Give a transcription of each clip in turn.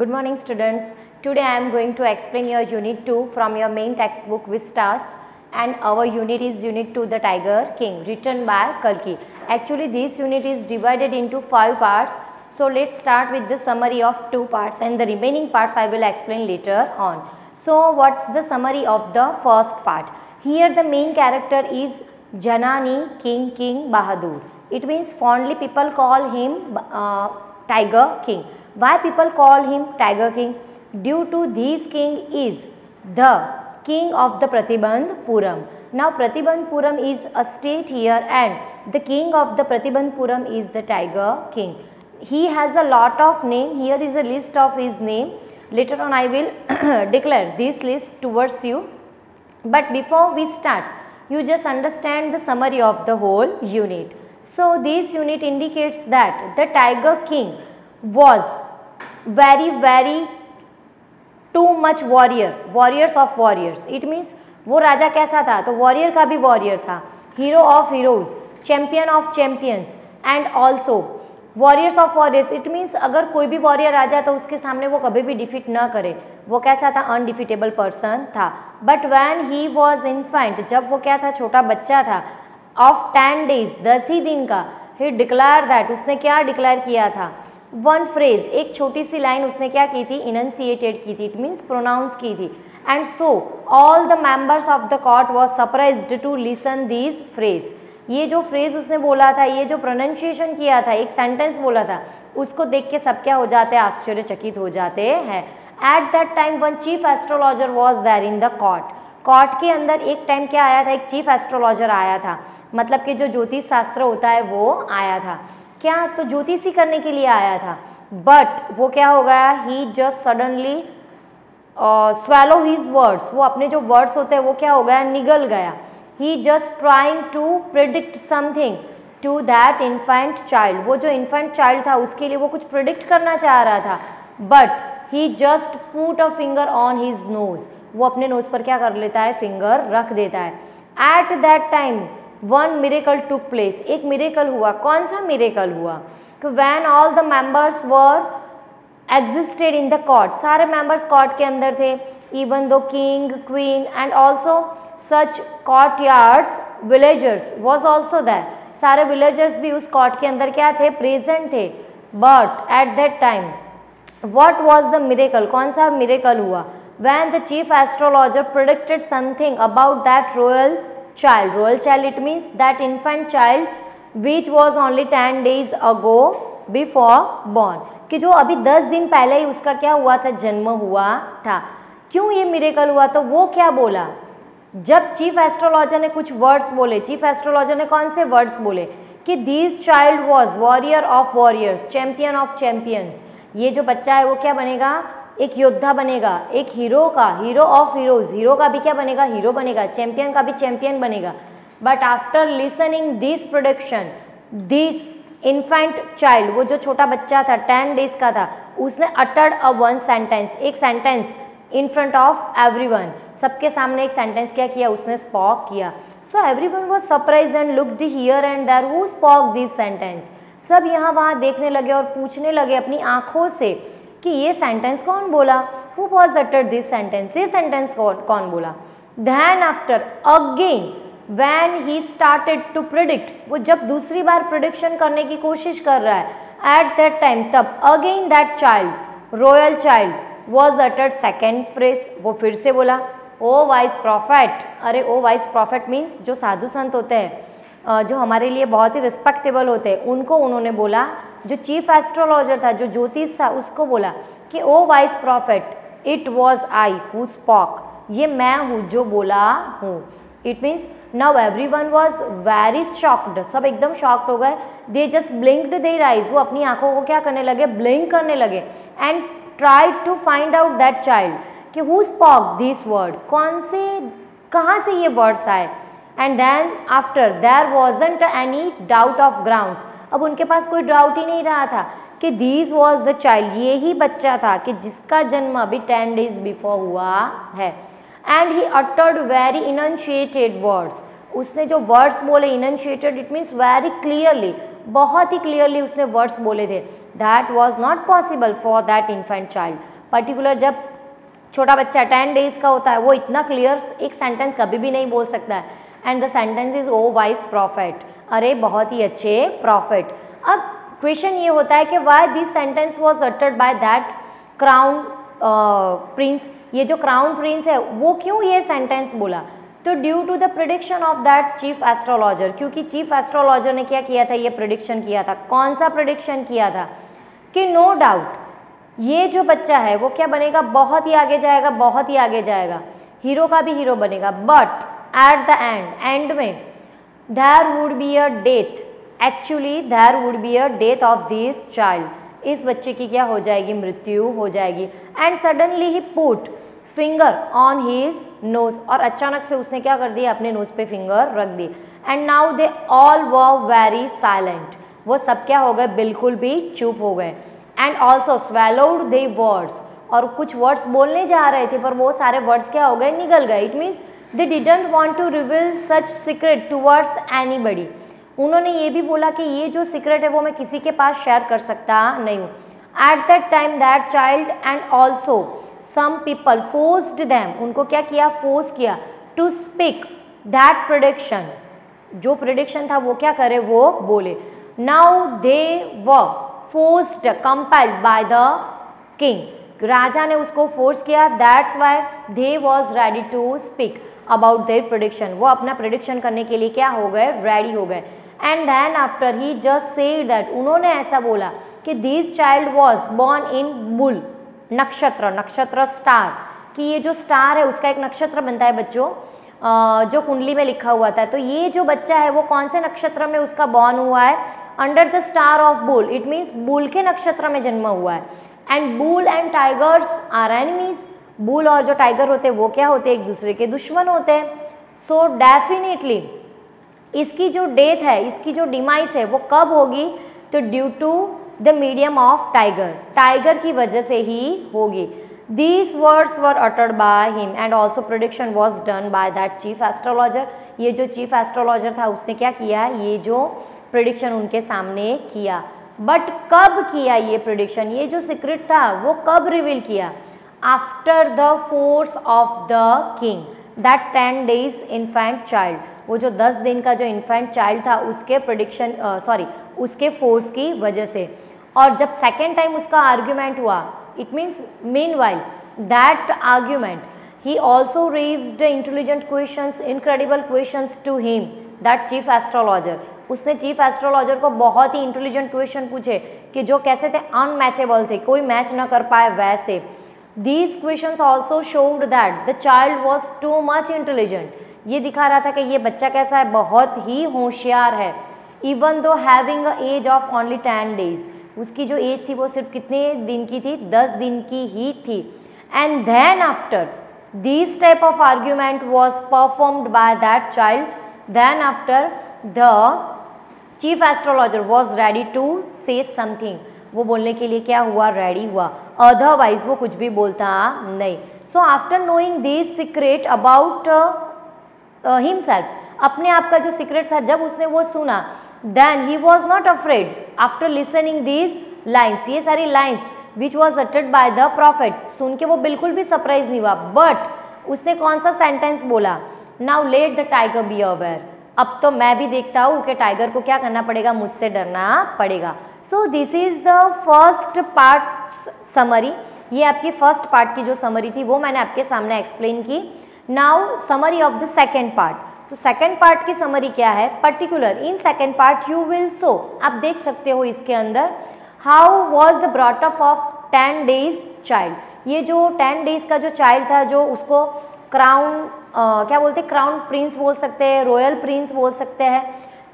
Good morning students. Today I am going to explain your unit 2 from your main textbook Vistas, and our unit is unit 2 The Tiger King, written by Kalki. Actually this unit is divided into 5 parts. So let's start with the summary of 2 parts and the remaining parts I will explain later on. So what's the summary of the first part? Here the main character is Janani King Bahadur. It means fondly people call him Tiger King. Why people call him Tiger King? Due to this king is the king of the Pratibandhpuram. Now Pratibandhpuram is a state here and the king of the Pratibandhpuram is the Tiger King. He has a lot of name. Here is a list of his name. Later on I will declare this list towards you. But before we start, you just understand the summary of the whole unit. So this unit indicates that the Tiger King was very too much warriors of warriors. It means वो राजा कैसा था, तो warrior का भी warrior था, hero of heroes, champion of champions and also warriors of warriors. It means अगर कोई भी वॉरियर आ जाए तो उसके सामने वो कभी भी डिफीट ना करे. वो कैसा था, अनडिफीटेबल पर्सन था. But when he was infant, जब वो क्या था, छोटा बच्चा था, ऑफ 10 days 10 ही दिन का, ही डिक्लेयर दैट, उसने क्या डिक्लेयर किया था, वन फ्रेज, एक छोटी सी लाइन उसने क्या की थी, इनंसिएटेड की थी. इट मीन्स प्रोनाउंस की थी. And so all the members of the court was surprised to listen this phrase. ये जो फ्रेज उसने बोला था, ये जो प्रोनाउंसिएशन किया था, एक सेंटेंस बोला था, उसको देख के सब क्या हो जाते हैं, आश्चर्यचकित हो जाते हैं. At that time one chief astrologer was there in the court. Court के अंदर एक टाइम क्या आया था, एक चीफ एस्ट्रोलॉजर आया था, मतलब कि जो ज्योतिष शास्त्र होता है वो आया था. क्या, तो ज्योतिषी करने के लिए आया था. बट वो क्या हो गया, he just suddenly swallow his words. वो अपने जो वर्ड्स होते हैं वो क्या हो गया, निगल गया. He just trying to predict something to that infant child. वो जो इन्फेंट चाइल्ड था उसके लिए वो कुछ प्रिडिक्ट करना चाह रहा था. But he just put a finger on his knows. वो अपने नोज पर क्या कर लेता है, फिंगर रख देता है. Eight that time one miracle took place. एक मिरेकल हुआ. कौन सा मिरेकल हुआ, when all the members were existed in the court. सारे मेंबर्स कोर्ट के अंदर थे, even though king, queen and also such court yards villagers was also that. सारे विलेजर्स भी उस कोर्ट के अंदर क्या थे, प्रेजेंट थे. But at that time what was the miracle, कौन सा मिरेकल हुआ, when the chief astrologer predicted something about that royal child. Royal child, it means that infant child which was only 10 days ago before born. कि जो अभी 10 दिन पहले ही उसका क्या हुआ था, जन्म हुआ था. क्यों ये मिरेकल हुआ, तो वो क्या बोला, जब चीफ एस्ट्रोलॉजर ने कुछ वर्ड्स बोले, चीफ एस्ट्रोलॉजर ने कौन से वर्ड्स बोले, कि this child was warrior of warriors, champion of champions. ये जो बच्चा है वो क्या बनेगा, एक योद्धा बनेगा, एक हीरो का, हीरो ऑफ हीरोज, हीरो का भी क्या बनेगा, हीरो बनेगा, चैंपियन का भी चैंपियन बनेगा. But after listening this production, this infant child, वो जो छोटा बच्चा था 10 days का था, उसने अटर्ड अ वन सेंटेंस, एक sentence in front of everyone. सबके सामने एक सेंटेंस क्या किया, उसने स्पॉक किया. So everyone was surprised and looked here and there, who spoke this sentence. सब यहाँ वहाँ देखने लगे और पूछने लगे अपनी आंखों से कि ये सेंटेंस कौन बोला, who was uttered this sentence, ये सेंटेंस कौन बोला. Then after again when he started to predict, वो जब दूसरी बार प्रिडिक्शन करने की कोशिश कर रहा है, एट दैट टाइम तब again that child, royal child was uttered second phrase. वो फिर से बोला, ओ वाइस प्रॉफेट. अरे ओ वाइस प्रॉफेट मीन्स जो साधु संत होते हैं, जो हमारे लिए बहुत ही रिस्पेक्टेबल होते हैं, उनको उन्होंने बोला. जो चीफ एस्ट्रोलॉजर था, जो ज्योतिष था, उसको बोला कि O wise prophet, it was I who spoke. ये मैं हूँ जो बोला हूँ. It means now everyone was very shocked. सब एकदम शॉक्ड हो गए. They just blinked their eyes. वो अपनी आंखों को क्या करने लगे, ब्लिंक करने लगे. And tried to find out that child कि हु स्पॉक दिस वर्ड, कौन से, कहाँ से ये वर्ड्स आए. And then after there wasn't any doubt of grounds. अब उनके पास कोई डाउट ही नहीं रहा था कि दिस वॉज द चाइल्ड, ये ही बच्चा था कि जिसका जन्म अभी 10 days बिफोर हुआ है. And he uttered very enunciated words. उसने जो वर्ड्स बोले, enunciated it means very clearly, बहुत ही क्लियरली उसने वर्ड्स बोले थे. That was not possible for that infant child. Particular जब छोटा बच्चा 10 डेज का होता है वो इतना क्लियर एक सेंटेंस कभी भी नहीं बोल सकता है। And the sentence is O wise prophet, अरे बहुत ही अच्छे प्रॉफिट। अब क्वेश्चन ये होता है कि why this sentence was uttered by that crown Prince, ये जो क्राउन प्रिंस है वो क्यों ये सेंटेंस बोला? तो due to the prediction of that chief astrologer, क्योंकि चीफ एस्ट्रोलॉजर ने क्या किया था, ये प्रिडिक्शन किया था। कौन सा प्रिडिक्शन किया था? कि नो डाउट ये जो बच्चा है वो क्या बनेगा, बहुत ही आगे जाएगा, बहुत ही आगे जाएगा, हीरो का भी हीरो बनेगा। बट एट द एंड में there would be a death, actually there would be a death of this child, इस बच्चे की क्या हो जाएगी, मृत्यु हो जाएगी। And suddenly he put finger on his nose, और अचानक से उसने क्या कर दिया, अपने नोज पे फिंगर रख दी। And now they all were very silent, वो सब क्या हो गए, बिल्कुल भी चुप हो गए। And also swallowed they words, और कुछ वर्ड्स बोलने जा रहे थे पर वो सारे वर्ड्स क्या हो गए, निकल गए। It means they didn't want to reveal such secret towards anybody, उन्होंने ये भी बोला कि ये जो सीक्रेट है वो मैं किसी के पास शेयर कर सकता नहीं हूँ। At that time that child and also some people forced them, उनको क्या किया, फोर्स किया टू स्पीक दैट प्रेडिक्शन, जो प्रेडिक्शन था वो क्या करे, वो बोले। Now they were forced compelled by the king, राजा ने उसको फोर्स किया। That's why they was ready to speak about their prediction, वो अपना प्रेडिक्शन करने के लिए क्या हो गए, रेडी हो गए। And then after he just said that, उन्होंने ऐसा बोला कि this child was born in bull, नक्षत्र, नक्षत्र स्टार, कि ये जो स्टार है उसका एक नक्षत्र बनता है बच्चों, जो कुंडली में लिखा हुआ था। तो ये जो बच्चा है वो कौन से नक्षत्र में उसका बॉर्न हुआ है, under the star of bull, it means bull के नक्षत्र में जन्म हुआ है। And bull and tigers are enemies, bull और जो टाइगर होते हैं वो क्या होते हैं, एक दूसरे के दुश्मन होते हैं। सो डेफिनेटली इसकी जो डेथ है, इसकी जो डिमाइस है वो कब होगी, तो due to the medium of tiger, tiger की वजह से ही होगी। These words were uttered by him and also prediction was done by that chief astrologer, ये जो चीफ एस्ट्रोलॉजर था उसने क्या किया, ये जो प्रिडिक्शन उनके सामने किया। बट कब किया ये प्रिडिक्शन, ये जो सीक्रेट था वो कब रिवील किया, after the force of the king that 10 days infant child, वो जो 10 दिन का जो इन्फेंट चाइल्ड था उसके प्रिडिक्शन उसके फोर्स की वजह से। और जब सेकेंड टाइम उसका आर्ग्यूमेंट हुआ, it means meanwhile that argument he also raised intelligent questions, incredible questions to him, that chief astrologer, उसने चीफ एस्ट्रोलॉजर को बहुत ही इंटेलिजेंट क्वेश्चन पूछे कि जो कैसे थे, अनमैचेबल थे, कोई मैच ना कर पाए वैसे। These questions also showed that the child was too much intelligent, ये दिखा रहा था कि ये बच्चा कैसा है, बहुत ही होशियार है। Even though having a age of only 10 days, उसकी जो एज थी वो सिर्फ कितने दिन की थी, 10 दिन की ही थी। And then after this type of argument was performed by that child, then after the chief astrologer was ready to say something, वो बोलने के लिए क्या हुआ, रेडी हुआ, अदरवाइज वो कुछ भी बोलता नहीं। So after knowing this secret about himself, अपने आप का जो सीक्रेट था जब उसने वो सुना, then he was not afraid after listening these lines, ये सारी lines which was uttered by the prophet, सुन के वो बिल्कुल भी सरप्राइज नहीं हुआ। बट उसने कौन सा सेंटेंस बोला, now let the tiger be aware, अब तो मैं भी देखता हूँ कि टाइगर को क्या करना पड़ेगा, मुझसे डरना पड़ेगा। सो this is the first part summary, ये आपकी फर्स्ट पार्ट की जो समरी थी वो मैंने आपके सामने एक्सप्लेन की। Now summary of the second part, तो सेकेंड पार्ट की समरी क्या है, particular in second part you will so, आप देख सकते हो इसके अंदर, how was the brought up of 10 days child, ये जो 10 days का जो चाइल्ड था, जो उसको क्राउन क्या बोलते हैं, क्राउन प्रिंस बोल सकते हैं, रॉयल प्रिंस बोल सकते हैं,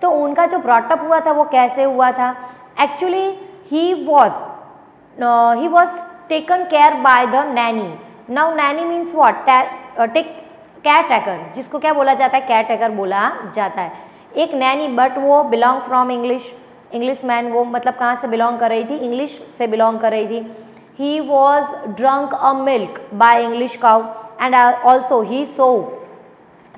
तो उनका जो ब्रॉट अप हुआ था वो कैसे हुआ था। Actually he was taken care by the Naini. Now Naini means what, care taker, जिसको क्या बोला जाता है, केयर टेकर बोला जाता है, एक नैनी। बट वो बिलोंग फ्रॉम इंग्लिश मैन, वो मतलब कहाँ से बिलोंग कर रही थी, इंग्लिश से बिलोंग कर रही थी। He was drunk a milk by English cow and also he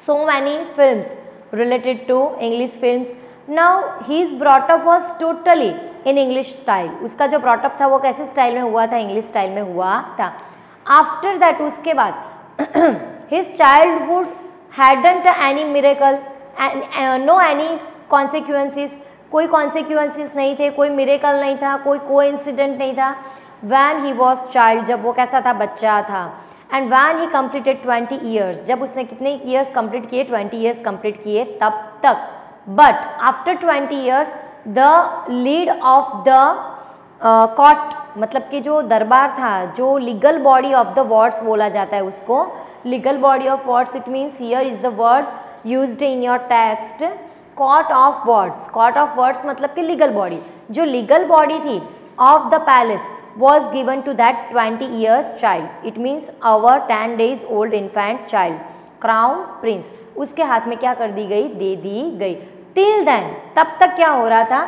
so many films related to English films. Now his brought up was totally in English style, उसका जो ब्रॉटअप था वो कैसे स्टाइल में हुआ था, इंग्लिश स्टाइल में हुआ था। आफ्टर दैट, उसके बाद his childhood hadn't any miracle, no any consequences, कोई कॉन्सिक्वेंसेस नहीं थे, कोई मिरेकल नहीं था, कोई कोइंसिडेंट नहीं था। व्हेन ही वॉज चाइल्ड, जब वो कैसा था, बच्चा था। And when he completed 20 years, जब उसने कितने ईयर्स कंप्लीट किए, 20 ईयर्स कंप्लीट किए तब तक। But after 20 years the lead of the court, मतलब कि जो दरबार था, जो legal body of the words बोला जाता है उसको, legal body of words, it means here is the word used in your text, court of words. Court of words मतलब कि लीगल बॉडी, जो लीगल बॉडी थी of the palace was given to that 20 years child, it means our 10 days old infant child, crown prince, उसके हाथ में क्या कर दी गई, दे दी गई। till then, तब तक क्या हो रहा था,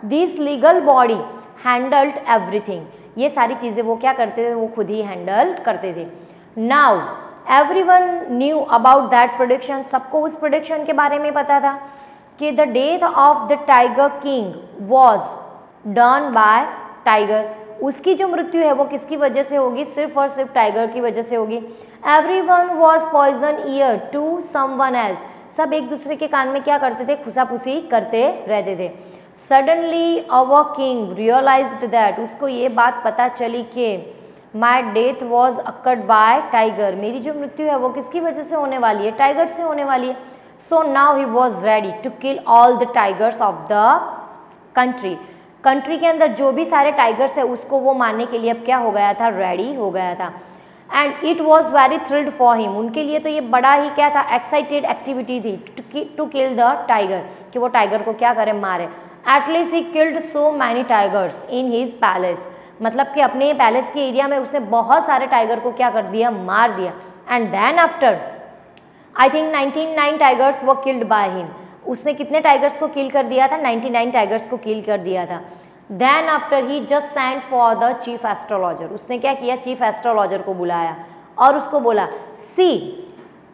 this legal body handled everything, ये सारी चीज़ें वो क्या करते थे, वो खुद ही हैंडल करते थे। now everyone knew about that prediction, सबको उस प्रोडिक्शन के बारे में पता था कि the death of the tiger king was done by tiger, उसकी जो मृत्यु है वो किसकी वजह से होगी, सिर्फ और सिर्फ टाइगर की वजह से होगी। Everyone was poison ear to someone else, सब एक दूसरे के कान में क्या करते थे, खुशापुशी करते रहते थे। Suddenly our king realised that, उसको ये बात पता चली कि my death was occurred by tiger, मेरी जो मृत्यु है वो किसकी वजह से होने वाली है, टाइगर से होने वाली है। So now he was ready to kill all the tigers of the country, country के अंदर जो भी सारे टाइगर्स है उसको वो मारने के लिए अब क्या हो गया था, रेडी हो गया था। And it was very thrilled for him, उनके लिए तो ये बड़ा ही क्या था, एक्साइटेड एक्टिविटी थी टू किल द टाइगर, कि वो टाइगर को क्या करे, मारे। At least he killed so many tigers in his palace, मतलब कि अपने पैलेस के एरिया में उसने बहुत सारे टाइगर को क्या कर दिया, मार दिया। And then after I think 99 tigers वो किल्ड बाय हिम, उसने कितने टाइगर्स को किल कर दिया था, 99 टाइगर्स को किल कर दिया था। Then after he just sent for the chief astrologer, उसने क्या किया, चीफ एस्ट्रोलॉजर को बुलाया और उसको बोला, see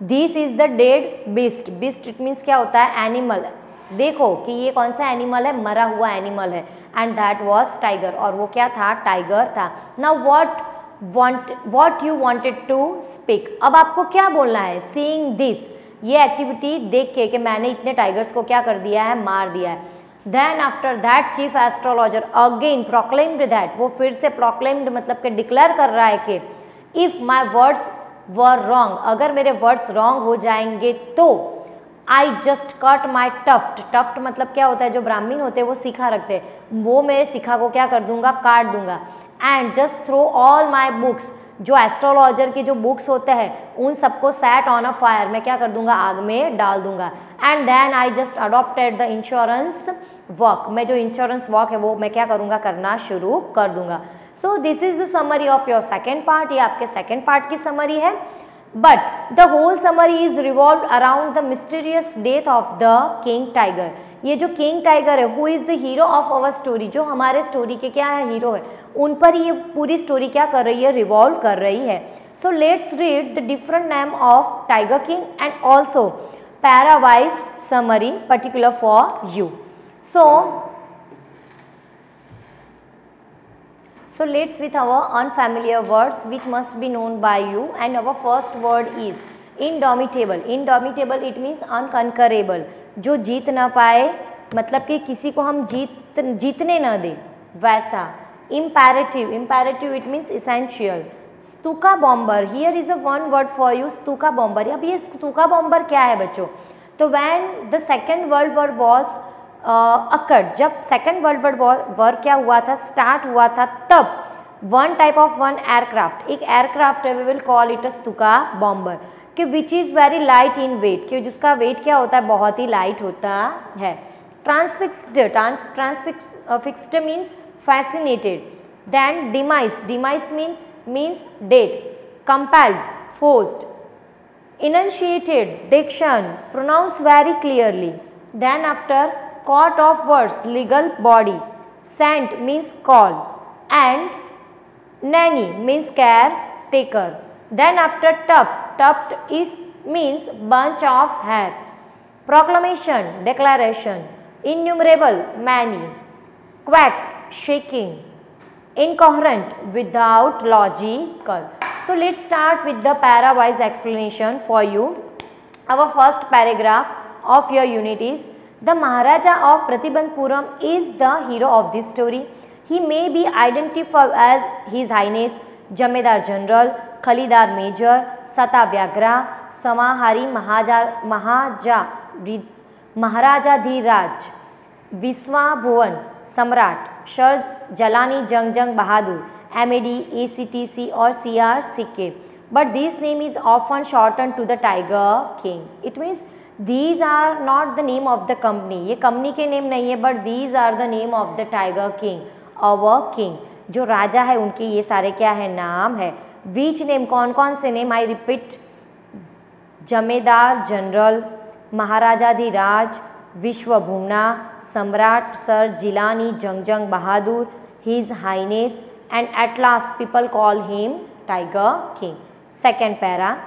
this is the dead beast, beast it means क्या होता है, एनिमल, देखो कि ये कौन सा एनिमल है, मरा हुआ एनिमल है। एंड दैट वॉज टाइगर, और वो क्या था, टाइगर था। Now what you wanted to speak, अब आपको क्या बोलना है, सीइंग दिस, ये एक्टिविटी देख के कि मैंने इतने टाइगर्स को क्या कर दिया है, मार दिया है। Then after that chief astrologer again proclaimed that, वो फिर से प्रोक्लेम्ड मतलब कि डिक्लेयर कर रहा है कि if my words were wrong, अगर मेरे वर्ड्स रॉन्ग हो जाएंगे तो I just cut my tuft, tuft मतलब क्या होता है, जो ब्राह्मण होते हैं वो शिखा रखते हैं, वो मेरे शिखा को क्या कर दूंगा, काट दूंगा। And just throw all my books, जो एस्ट्रोलॉजर के जो बुक्स होते हैं उन सबको सेट ऑन अ फायर, मैं क्या कर दूंगा, आग में डाल दूंगा। And then I just adopted the insurance work, मैं जो इंश्योरेंस वर्क है वो मैं क्या करूंगा, करना शुरू कर दूंगा। So this is the summary of your second part, ये आपके सेकेंड पार्ट की समरी है। But the whole summary is revolve around the mysterious death of the king tiger, ये जो किंग टाइगर है who is the hero of our story, जो हमारे story के क्या है, हीरो है, उन पर ये पूरी स्टोरी क्या कर रही है, रिवॉल्व कर रही है। So let's read the different name of tiger king and also para-wise summary particular for you. So let's with our unfamiliar words which must be known by you, and our first word is indomitable. Indomitable it means unconquerable, जो जीत ना पाए, मतलब कि किसी को हम जीतने ना दे वैसा। Imperative, imperative it means essential. Stuka bomber, here is a one word for you, Stuka bomber. अब ये स्तूका बॉम्बर क्या है बच्चों, तो when the second world war was occurred, जब सेकेंड वर्ल्ड वॉर क्या हुआ था, स्टार्ट हुआ था, तब one type of one aircraft, एक एयरक्राफ्ट है, we will call it Stuka bomber, कि which is very light in weight, कि जिसका वेट क्या होता है, बहुत ही लाइट होता है। Transfixed, transfixed means fascinated. Then demise, demise means death. Compelled, forced. Initiated, diction, pronounce very clearly. Then after court of words, legal body. Sent means call, and nanny means caretaker. Then after tuft, tuft is means bunch of hair. Proclamation, declaration. Innumerable, many. Quack, shaking, incoherent, without logical. So let's start with the para-wise explanation for you. Our first paragraph of your unit is, the Maharaja of Pratibandhapuram is the hero of this story. He may be identified as His Highness Jamedar General, Khalidar Major, Satavyagra, Samahari Maharajadhiraj, Viswabhuvan Samrat, Shah Jalani Jang Bahadur, MAD, ACTC or CR-CK. But this name is often shortened to the Tiger King. It means these are not the name of the company. ये company के name नहीं है, but these are the name of the Tiger King, our king. जो राजा है उनके ये सारे क्या है, नाम है. Which name, कौन कौन से नेम, I repeat, जमेदार जनरल, महाराजाधिराज, विश्वभुवना, सम्राट सर जिलानी जंग बहादुर, His Highness, and at last people call him Tiger King. Second para,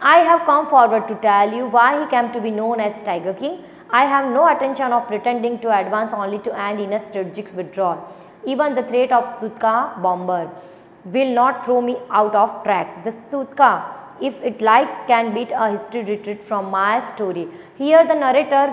I have come forward to tell you why he came to be known as Tiger King. I have no intention of pretending to advance only to end in a strategic withdrawal. Even the threat of Stutka bomber will not throw me out of track. The Stutka, if it likes, can beat a history retreat from my story. Here the narrator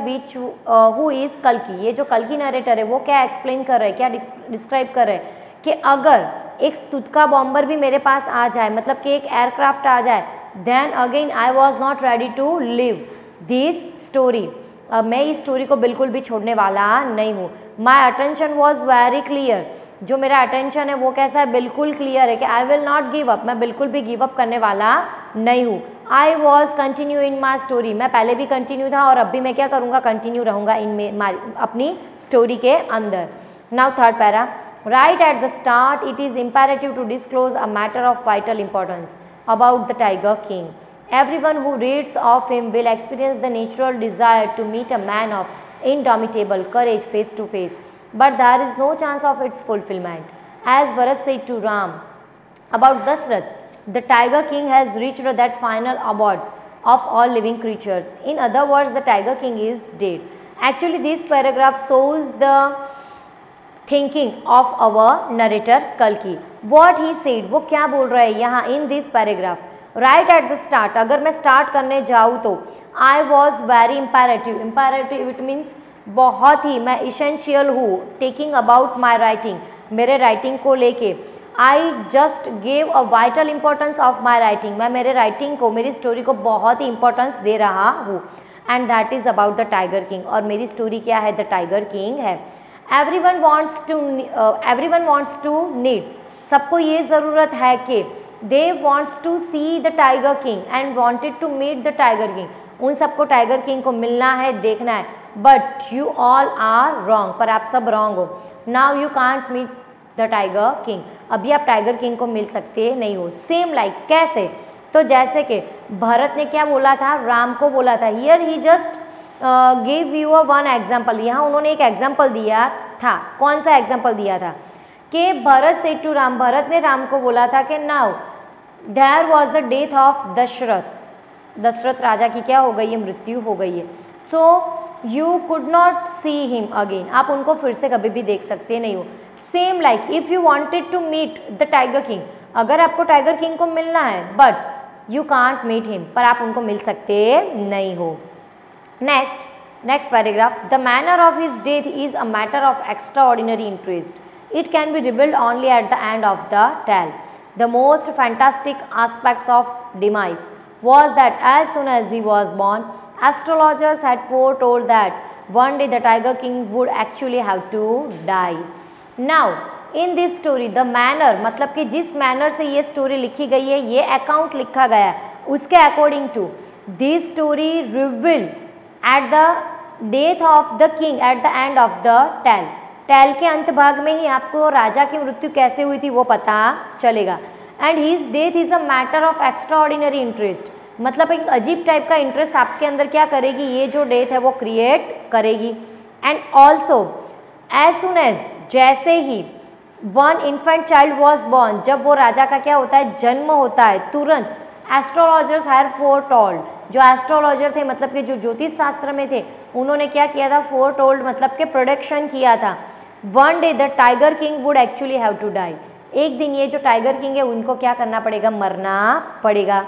who is Kalki, ये जो Kalki narrator है वो क्या explain कर रहा है, क्या describe कर रहा है कि अगर एक स्तुतका बॉम्बर भी मेरे पास आ जाए, मतलब कि एक एयरक्राफ्ट आ जाए, then again I was not ready to live this story. मैं इस स्टोरी को बिल्कुल भी छोड़ने वाला नहीं हूँ. My attention was very clear. जो मेरा अटेंशन है वो कैसा है, बिल्कुल क्लियर है कि I will not give up, मैं बिल्कुल भी गिव अप करने वाला नहीं हूँ. I was continue in my story, मैं पहले भी कंटिन्यू था और अब भी मैं क्या करूँगा, कंटिन्यू रहूँगा इन अपनी स्टोरी के अंदर. Now third para, right at the start it is imperative to disclose a matter of vital importance about the Tiger King. Everyone who reads of him will experience the natural desire to meet a man of indomitable courage face to face, but there is no chance of its fulfillment. As Bharat said to Ram about Dashrath, the Tiger King has reached that final abode of all living creatures. In other words, the Tiger King is dead. Actually this paragraph shows the thinking of our narrator कल्कि. What he said, वो क्या बोल रहा है यहाँ in this paragraph. Right at the start, अगर मैं start करने जाऊँ तो I was very imperative. Imperative it means बहुत ही, मैं इसेंशियल हूँ. टेकिंग अबाउट माई राइटिंग, मेरे राइटिंग को लेके. I just gave a vital importance of my writing, मैं मेरे राइटिंग को, मेरी स्टोरी को बहुत ही इंपॉर्टेंस दे रहा हूँ. And that is about the tiger king, और मेरी स्टोरी क्या है, द टाइगर किंग है. everyone wants to need, सबको ये ज़रूरत है कि they wants to see the tiger king and wanted to meet the tiger king. उन सबको टाइगर किंग को मिलना है, देखना है. but you all are wrong, पर आप सब wrong हो. now you can't meet the tiger king, अभी आप टाइगर किंग को मिल सकते नहीं हो. सेम लाइक कैसे, तो जैसे कि भरत ने क्या बोला था, राम को बोला था. here he just give you a one example, यहाँ उन्होंने एक एग्जाम्पल दिया था. कौन सा एग्जाम्पल दिया था कि भरत से टू राम, भरत ने राम को बोला था कि now there was the death of Dasharath, Dasharath राजा की क्या हो गई है, मृत्यु हो गई है. So you could not see him again, आप उनको फिर से कभी भी देख सकते नहीं हो. Same like if you wanted to meet the tiger king, अगर आपको टाइगर किंग को मिलना है but you can't meet him, पर आप उनको मिल सकते नहीं हो. Next paragraph, the manner of his death is a matter of extraordinary interest. It can be revealed only at the end of the tale. The most fantastic aspects of demise was that as soon as he was born, astrologers had foretold that one day the Tiger King would actually have to die. Now in this story the manner, मतलब कि जिस manner से ये story लिखी गई है, ये account लिखा गया है, उसके according to this story reveal at the death of the king at the end of the tale. tale के अंत भाग में ही आपको राजा की मृत्यु कैसे हुई थी वो पता चलेगा. and his death is a matter of extraordinary interest, मतलब एक अजीब टाइप का इंटरेस्ट आपके अंदर क्या करेगी, ये जो डेथ है वो क्रिएट करेगी. And also as soon as, जैसे ही one infant child was born, जब वो राजा का क्या होता है, जन्म होता है, तुरंत एस्ट्रोलॉजर्स हैड फोरटोल्ड, जो एस्ट्रोलॉजर थे मतलब कि जो ज्योतिष शास्त्र में थे, उन्होंने क्या किया था, फोरटोल्ड मतलब कि प्रोडिक्शन किया था one day the tiger king would actually have to die, एक दिन ये जो टाइगर किंग है उनको क्या करना पड़ेगा, मरना पड़ेगा।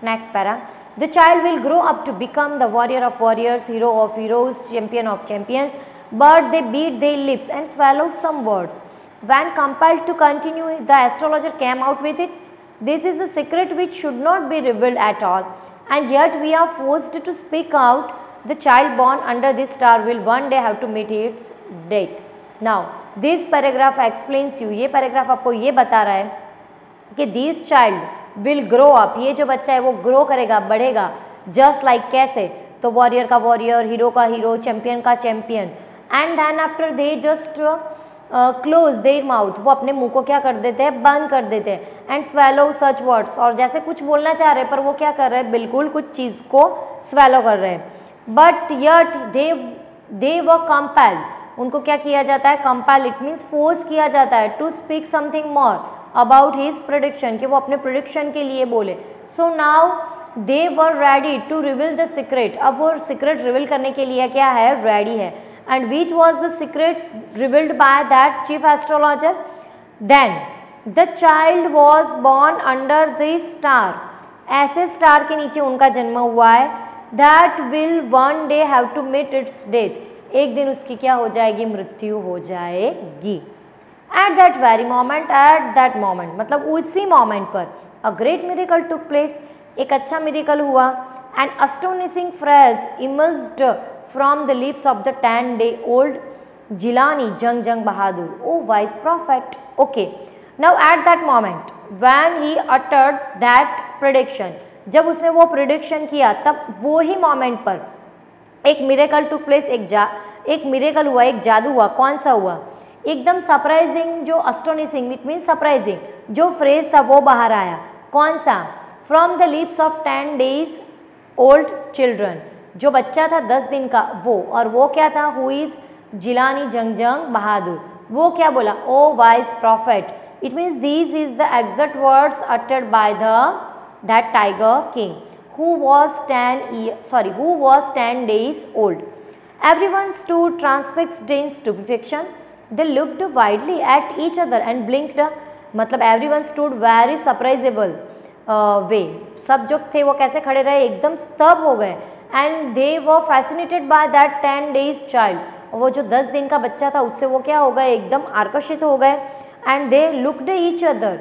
Next para, the child will grow up to become the warrior of warriors, hero of heroes, champion of champions, but they beat their lips and swallowed some words. When compelled to continue, the astrologer came out with it. This is a secret which should not be revealed at all, and yet we are forced to speak out. The child born under this star will one day have to meet its death. Now, this paragraph explains you. ये paragraph आपको ये बता रहा है कि this child will grow up. ये जो बच्चा है वो ग्रो करेगा, बढ़ेगा, just like कैसे, तो वॉरियर का वॉरियर, हीरो का हीरो, चैंपियन का champion, and then after they just close their mouth, वो अपने मुंह को क्या कर देते हैं, बंद कर देते हैं, एंड स्वेलो सच वर्ड्स, और जैसे कुछ बोलना चाह रहे हैं पर वो क्या कर रहे हैं, बिल्कुल कुछ चीज़ को स्वेलो कर रहे हैं। But yet they were compelled, उनको क्या किया जाता है, कंपेल, इट मीन्स फोर्स किया जाता है, to speak something more about his prediction, कि वो अपने प्रेडिक्शन के लिए बोले। So now they were ready to reveal the secret, अब वो सीक्रेट रिवील करने के लिए क्या है, रेडी है। And which was the secret revealed by that chief astrologer? Then the child was born under this star, ऐसे स्टार के नीचे उनका जन्म हुआ है, that will one day have to meet its death, एक दिन उसकी क्या हो जाएगी, मृत्यु हो जाएगी। At that very moment, मतलब उसी मोमेंट पर a great miracle took place, एक अच्छा मिरेकल हुआ, an astonishing phrase emerged from the lips of the 10-day-old Jilani Jung Bahadur, oh wise prophet. Okay, now at that moment when he uttered that prediction, जब उसने वो prediction किया तब वो ही moment पर एक मिरेकल टुक प्लेस, एक miracle हुआ, एक जादू हुआ। कौन सा हुआ, एकदम सरप्राइजिंग, जो अस्टोनिशिंग इट मीन सरप्राइजिंग जो फ्रेज था वो बाहर आया। कौन सा, from the lips of 10 days old children, जो बच्चा था 10 दिन का वो, और वो क्या था, हु इज जिलानी जंग बहादुर, वो क्या बोला, O wise prophet, it means this is the exact words uttered by that tiger king who was 10 days old. Everyone stood transfixed in stupefaction. They looked widely at each other and blinked. मतलब everyone stood very surprisable way. सब जो थे वो कैसे खड़े रहे, एकदम स्तब्ध हो गए। And they were fascinated by that 10 days child. वो जो 10 दिन का बच्चा था उससे वो क्या हो गए, एकदम आकर्षित हो गए। And they looked each other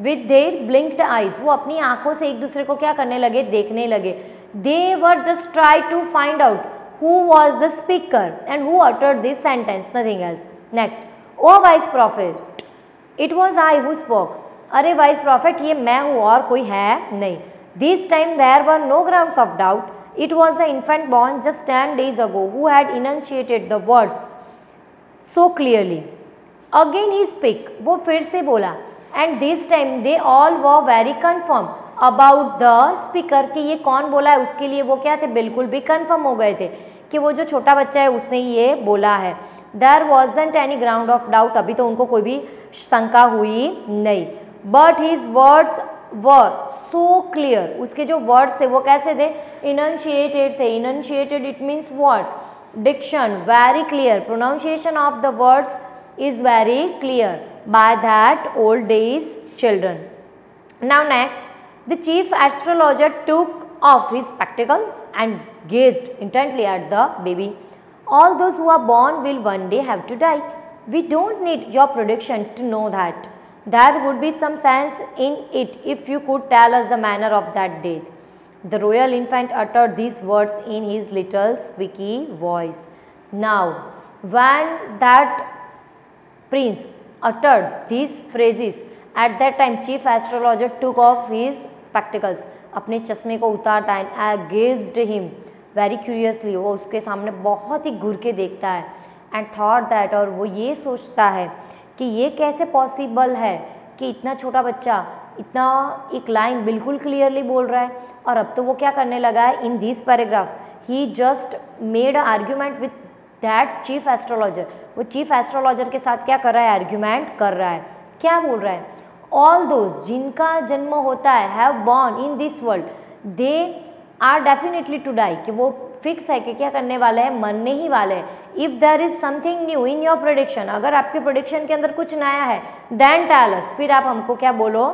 with their blinked eyes. वो अपनी आंखों से एक दूसरे को क्या करने लगे, देखने लगे। They were just try to find out who was the speaker and who uttered this sentence, nothing else. Next, oh wise prophet, it was I who spoke. अरे wise prophet, ये मैं हूँ और कोई है नहीं। This time there were no grounds of doubt. It was the infant born just 10 days ago who had enunciated the words so clearly. Again he spoke, वो फिर से बोला, and this time they all were very confirmed about the speaker, कि ये कौन बोला है उसके लिए वो क्या थे, बिल्कुल भी confirm हो गए थे कि वो जो छोटा बच्चा है उसने ये बोला है। There wasn't any ground of doubt, अभी तो उनको कोई भी शंका हुई नहीं। But his words were so clear, उसके जो वर्ड्स थे वो कैसे थे, enunciated थे। enunciated it means what, diction, very clear, pronunciation of the words is very clear by that old days children. Now next, the chief astrologer took off his spectacles and gazed intently at the baby. All those who are born will one day have to die. We don't need your prediction to know that. There would be some sense in it if you could tell us the manner of that death. The royal infant uttered these words in his little squeaky voice. Now, when that prince uttered these phrases, at that time chief astrologer took off his spectacles, अपने चश्मे को उतारता है, and gazed him very curiously, वो उसके सामने बहुत ही घूर के देखता है, and thought that, और वो ये सोचता है कि ये कैसे पॉसिबल है कि इतना छोटा बच्चा इतना एक लाइन बिल्कुल क्लियरली बोल रहा है। और अब तो वो क्या करने लगा है, in this paragraph he just made a argument with that chief astrologer, वो चीफ एस्ट्रोलॉजर के साथ क्या कर रहा है, आर्ग्यूमेंट कर रहा है। क्या बोल रहा है, ऑल दोज जिनका जन्म होता है have born in this world, they are definitely to die, कि वो फिक्स है कि क्या करने वाले हैं, मरने ही वाले हैं। If there is something new in your prediction, अगर आपके प्रोडिक्शन के अंदर कुछ नया है, देन टेल अस, फिर आप हमको क्या बोलो।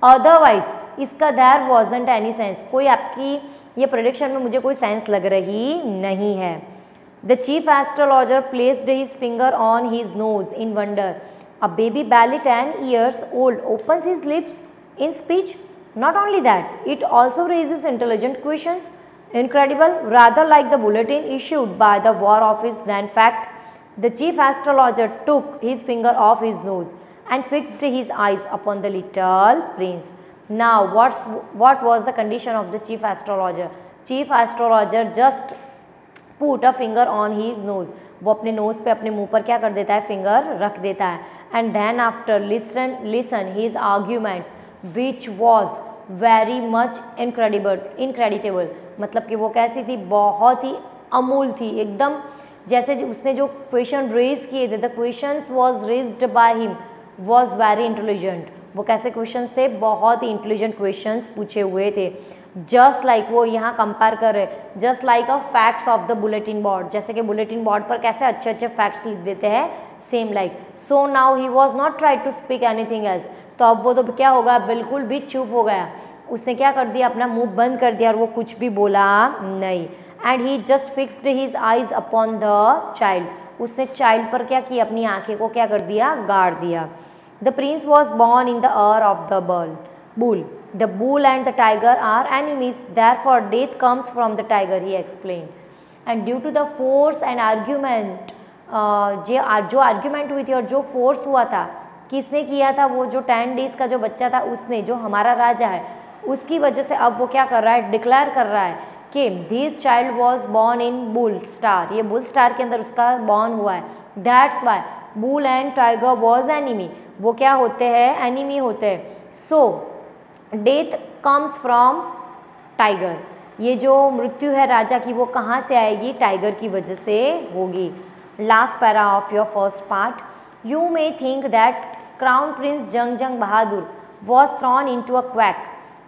अदरवाइज इसका देयर वॉजंट एनी सेंस, कोई आपकी ये प्रोडिक्शन में मुझे कोई सेंस लग रही नहीं है। The chief astrologer placed his finger on his knows in wonder. A baby barely 10 years old opens his lips in speech. Not only that, it also raises intelligent questions. Incredible, rather like the bulletin issued by the War Office than fact. The chief astrologer took his finger off his nose and fixed his eyes upon the little prince. Now, what was the condition of the chief astrologer? Chief astrologer just put a finger on his nose. वो अपने nose पे, अपने मुंह पर क्या कर देता है, फिंगर रख देता है। And then after listen his arguments which was very much incredible, मतलब कि वो कैसी थी, बहुत ही अमूल थी एकदम। जैसे उसने जो क्वेश्चन रेज किए थे, the questions was raised by him was very intelligent. वो कैसे क्वेश्चंस थे, बहुत ही इंटेलिजेंट क्वेश्चंस पूछे हुए थे। जस्ट लाइक वो यहाँ कंपेयर कर रहे, just like a facts of the bulletin board, जैसे कि बुलेटिन बोर्ड पर कैसे अच्छे अच्छे फैक्ट्स लिख देते हैं, same like. So now he was not try to speak anything else, तो अब वो तो क्या होगा, बिल्कुल भी चुप हो गया। उसने क्या कर दिया, अपना मुंह बंद कर दिया और वो कुछ भी बोला नहीं। And he just fixed his eyes upon the child, उसने चाइल्ड पर क्या किया, अपनी आंखें को क्या कर दिया, गाड़ दिया। The Prince was born in the year of the bull. The bull and the tiger are enemies, therefore death comes from the tiger, he explained. And due to the force and argument, जो argument हुई थी और जो force हुआ था, किसने किया था, वो जो 10 डेज का जो बच्चा था उसने, जो हमारा राजा है, उसकी वजह से अब वो क्या कर रहा है, डिक्लेयर कर रहा है कि this child was born in bull star, ये बुल स्टार के अंदर उसका बॉर्न हुआ है। That's why bull and tiger was enemy, वो क्या होते हैं, एनिमी होते हैं। So death comes from tiger, ये जो मृत्यु है राजा की वो कहाँ से आएगी, टाइगर की वजह से होगी। Last para of your first part, you may think that crown prince Jung Bahadur was thrown in to a quake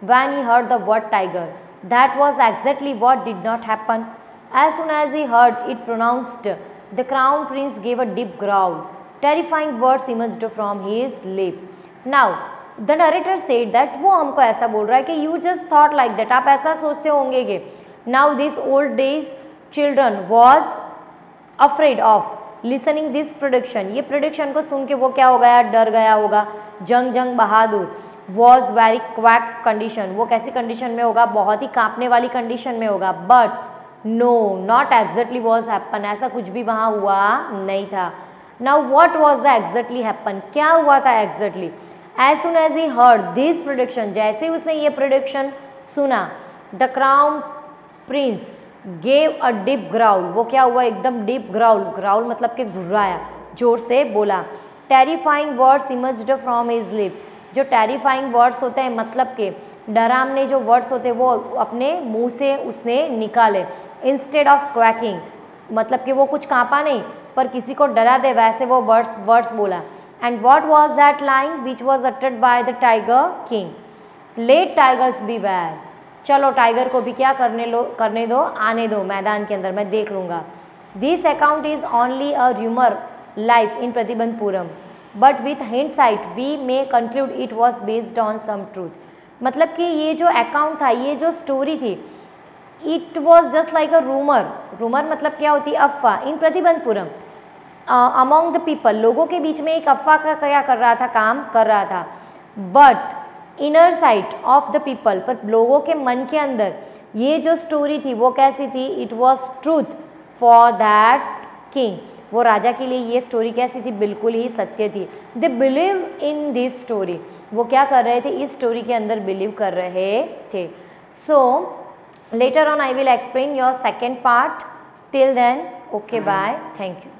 when he heard the word tiger, that was exactly what did not happen. As soon as he heard it pronounced, the crown prince gave a deep growl, terrifying words emerged from his lip. Now the narrator said that, वो हमको ऐसा बोल रहा है कि you just thought like that, आप ऐसा सोचते होंगे कि now this old days children was afraid of listening this prediction, ये प्रोडिक्शन को सुन के वो क्या हो गया, डर गया होगा। जंग Bahadur was very quack condition, वो कैसी कंडीशन में होगा, बहुत ही कांपने वाली कंडीशन में होगा। But no not exactly was happen, ऐसा कुछ भी वहाँ हुआ नहीं था। Now what was the exactly happen, क्या हुआ था exactly. As soon as he heard this prediction, जैसे ही उसने ये प्रोडिक्शन सुना, the crown prince gave a deep growl, वो क्या हुआ, एकदम डीप ग्राउल, ग्राउल मतलब कि घुर्राया, जोर से बोला। terrifying words emerged from his lip, जो terrifying words होते हैं मतलब कि डरावने जो वर्ड्स होते हैं वो अपने मुंह से उसने निकाले। instead of quacking, मतलब कि वो कुछ कांपा नहीं पर किसी को डरा दे, वैसे वो वर्ड्स बोला। And what was that line which was uttered by the tiger king? Let tigers beware. चलो टाइगर को भी क्या करने दो, आने दो मैदान के अंदर, मैं देख लूँगा। This account is only a rumor life in Pratibandhupuram, but with hindsight we may conclude it was based on some truth. मतलब कि ये जो अकाउंट था, ये जो स्टोरी थी, it was just like a rumor. rumor मतलब क्या होती है, अफवाह। इन प्रतिबंधपुरम अमॉन्ग द पीपल, लोगों के बीच में एक अफवाह का क्या कर रहा था, काम कर रहा था। But inner site of the people, पर लोगों के मन के अंदर ये जो स्टोरी थी वो कैसी थी, it was truth for that king, वो राजा के लिए ये स्टोरी कैसी थी, बिल्कुल ही सत्य थी। They believe in this story, वो क्या कर रहे थे, इस स्टोरी के अंदर बिलीव कर रहे थे। So later on I will explain your second part, till then okay bye, thank you.